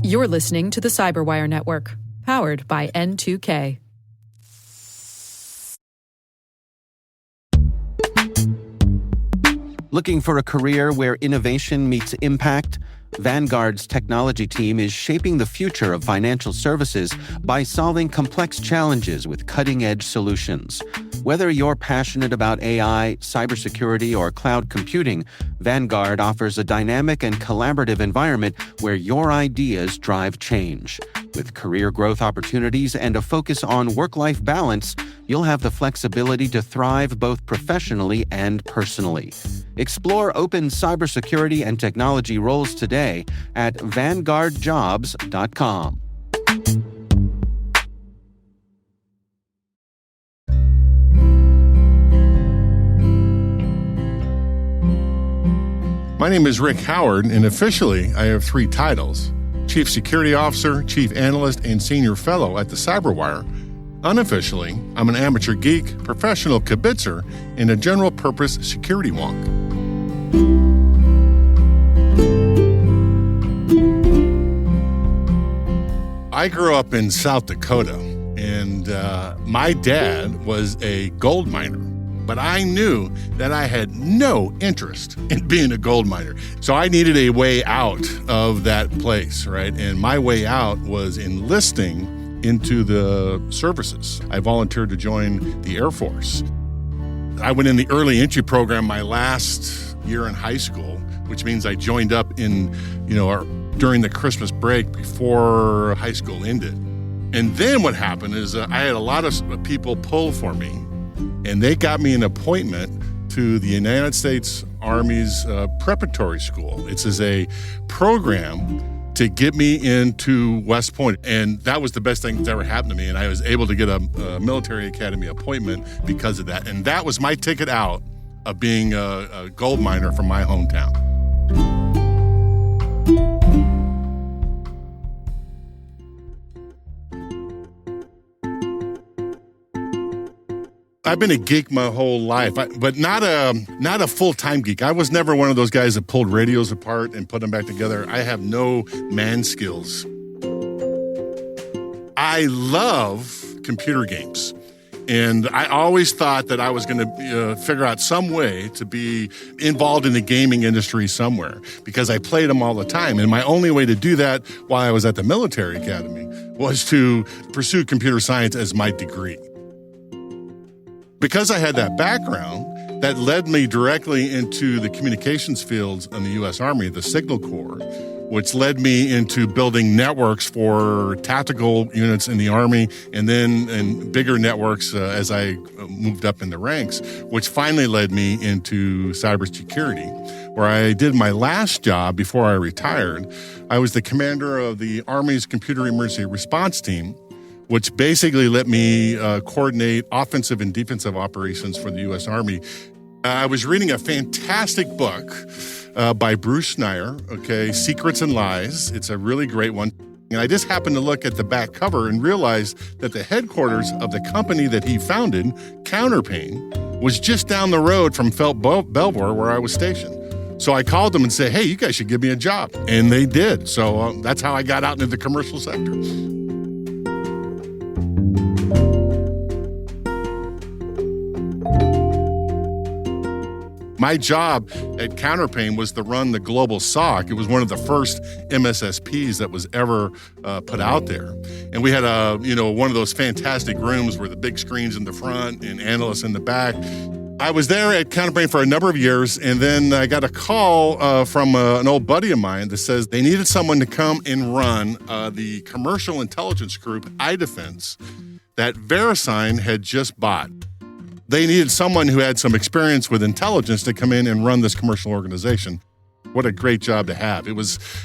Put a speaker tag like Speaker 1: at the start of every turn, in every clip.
Speaker 1: You're listening to the CyberWire Network, powered by N2K.
Speaker 2: Looking for a career where innovation meets impact? Vanguard's technology team is shaping the future of financial services by solving complex challenges with cutting-edge solutions. Whether you're passionate about AI, cybersecurity, or cloud computing, Vanguard offers a dynamic and collaborative environment where your ideas drive change. With career growth opportunities and a focus on work-life balance, you'll have the flexibility to thrive both professionally and personally. Explore open cybersecurity and technology roles today at vanguardjobs.com.
Speaker 3: My name is Rick Howard, and officially I have 3 titles: Chief Security Officer, Chief Analyst, and Senior Fellow at the CyberWire. Unofficially, I'm an amateur geek, professional kibitzer, and a general-purpose security wonk. I grew up in South Dakota, and my dad was a gold miner. But I knew that I had no interest in being a gold miner. So I needed a way out of that place, right? And my way out was enlisting into the services. I volunteered to join the Air Force. I went in the early entry program my last year in high school, which means I joined up in, during the Christmas break before high school ended. And then what happened is I had a lot of people pull for me, and they got me an appointment to the United States Army's preparatory school. It's as a program to get me into West Point. And that was the best thing that's ever happened to me. And I was able to get a military academy appointment because of that. And that was my ticket out of being a gold miner from my hometown. I've been a geek my whole life, but not a full-time geek. I was never one of those guys that pulled radios apart and put them back together. I have no man skills. I love computer games, and I always thought that I was going to figure out some way to be involved in the gaming industry somewhere because I played them all the time. And my only way to do that while I was at the military academy was to pursue computer science as my degree. Because I had that background, that led me directly into the communications fields in the U.S. Army, the Signal Corps, which led me into building networks for tactical units in the Army and then in bigger networks as I moved up in the ranks, which finally led me into cybersecurity, where I did my last job before I retired. I was the commander of the Army's Computer Emergency Response Team, which basically let me coordinate offensive and defensive operations for the U.S. Army. I was reading a fantastic book by Bruce Schneier, Secrets and Lies. It's a really great one. And I just happened to look at the back cover and realize that the headquarters of the company that he founded, Counterpane, was just down the road from Felt Belvoir, where I was stationed. So I called them and said, hey, you guys should give me a job. And they did. So that's how I got out into the commercial sector. My job at Counterpane was to run the global SOC. It was one of the first MSSPs that was ever put out there. And we had one of those fantastic rooms where the big screens in the front and analysts in the back. I was there at Counterpane for a number of years, and then I got a call from an old buddy of mine that says they needed someone to come and run the commercial intelligence group, iDefense, that VeriSign had just bought. They needed someone who had some experience with intelligence to come in and run this commercial organization. What a great job to have.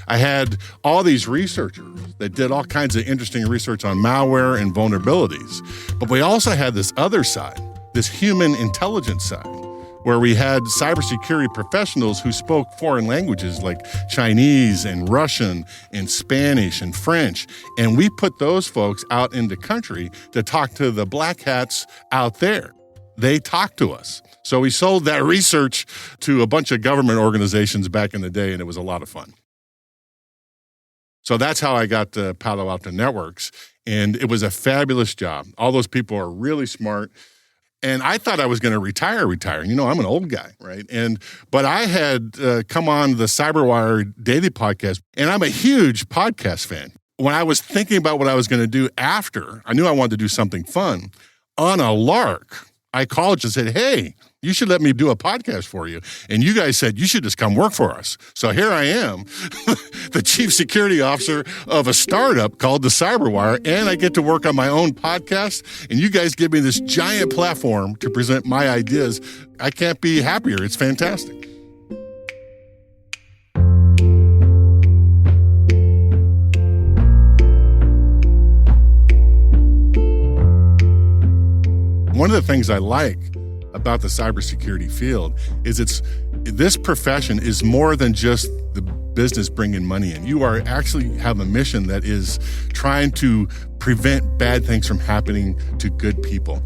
Speaker 3: I had all these researchers that did all kinds of interesting research on malware and vulnerabilities. But we also had this other side, this human intelligence side, where we had cybersecurity professionals who spoke foreign languages like Chinese and Russian and Spanish and French. And we put those folks out in the country to talk to the black hats out there. They talked to us. So we sold that research to a bunch of government organizations back in the day, and it was a lot of fun. So that's how I got to Palo Alto Networks. And it was a fabulous job. All those people are really smart. And I thought I was going to retire. I'm an old guy, right? But I had come on the CyberWire daily podcast, and I'm a huge podcast fan. When I was thinking about what I was going to do after, I knew I wanted to do something fun. On a lark, I called you and said, hey, you should let me do a podcast for you. And you guys said, you should just come work for us. So here I am, the chief security officer of a startup called the CyberWire, and I get to work on my own podcast. And you guys give me this giant platform to present my ideas. I can't be happier. It's fantastic. One of the things I like about the cybersecurity field is this profession is more than just the business bringing money in. You are actually have a mission that is trying to prevent bad things from happening to good people.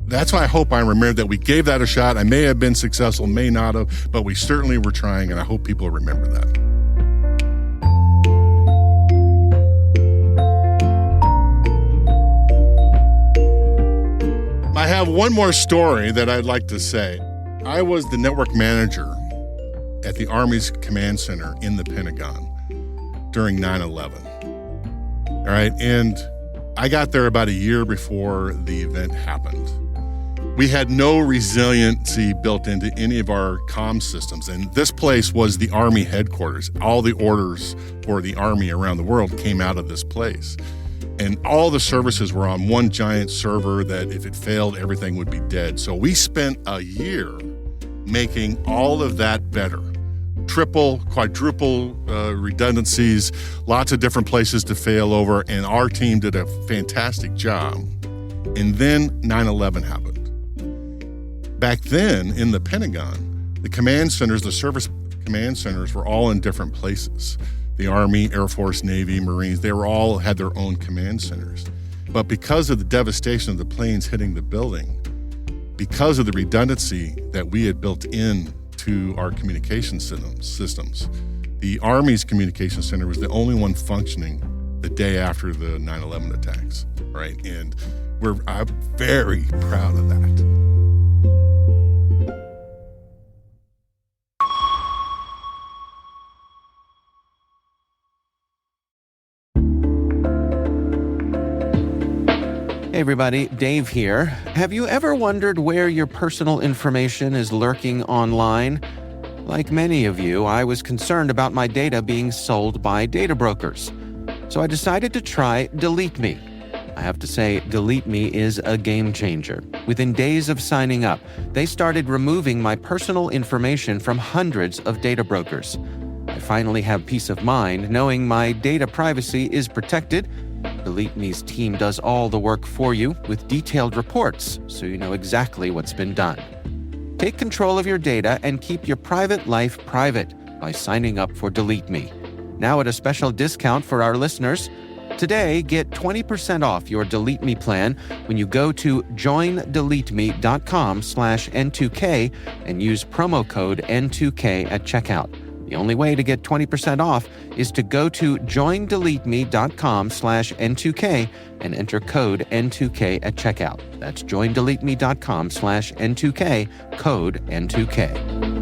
Speaker 3: That's why I hope I remember that we gave that a shot. I may have been successful, may not have, but we certainly were trying, and I hope people remember that. I have one more story that I'd like to say. I was the network manager at the Army's command center in the Pentagon during 9/11. All right, and I got there about a year before the event happened. We had no resiliency built into any of our comm systems, and this place was the Army headquarters. All the orders for the Army around the world came out of this place. And all the services were on one giant server that if it failed, everything would be dead. So we spent a year making all of that better. Triple, quadruple redundancies, lots of different places to fail over, and our team did a fantastic job. And then 9/11 happened. Back then, in the Pentagon, the command centers, the service command centers were all in different places. The Army, Air Force, Navy, Marines, they were all had their own command centers. But because of the devastation of the planes hitting the building, because of the redundancy that we had built in to our communication systems, the Army's communication center was the only one functioning the day after the 9/11 attacks, right? And I'm very proud of that.
Speaker 2: Hey everybody, Dave here. Have you ever wondered where your personal information is lurking online? Like many of you, I was concerned about my data being sold by data brokers. So I decided to try Delete Me. I have to say, Delete Me is a game changer. Within days of signing up, they started removing my personal information from hundreds of data brokers. I finally have peace of mind knowing my data privacy is protected. Delete Me's team does all the work for you with detailed reports, so you know exactly what's been done. Take control of your data and keep your private life private by signing up for Delete Me. Now at a special discount for our listeners. Today, get 20% off your Delete Me plan when you go to joindeleteme.com/N2K and use promo code N2K at checkout. The only way to get 20% off is to go to joindeleteme.com/N2K and enter code N2K at checkout. That's joindeleteme.com/N2K, code N2K.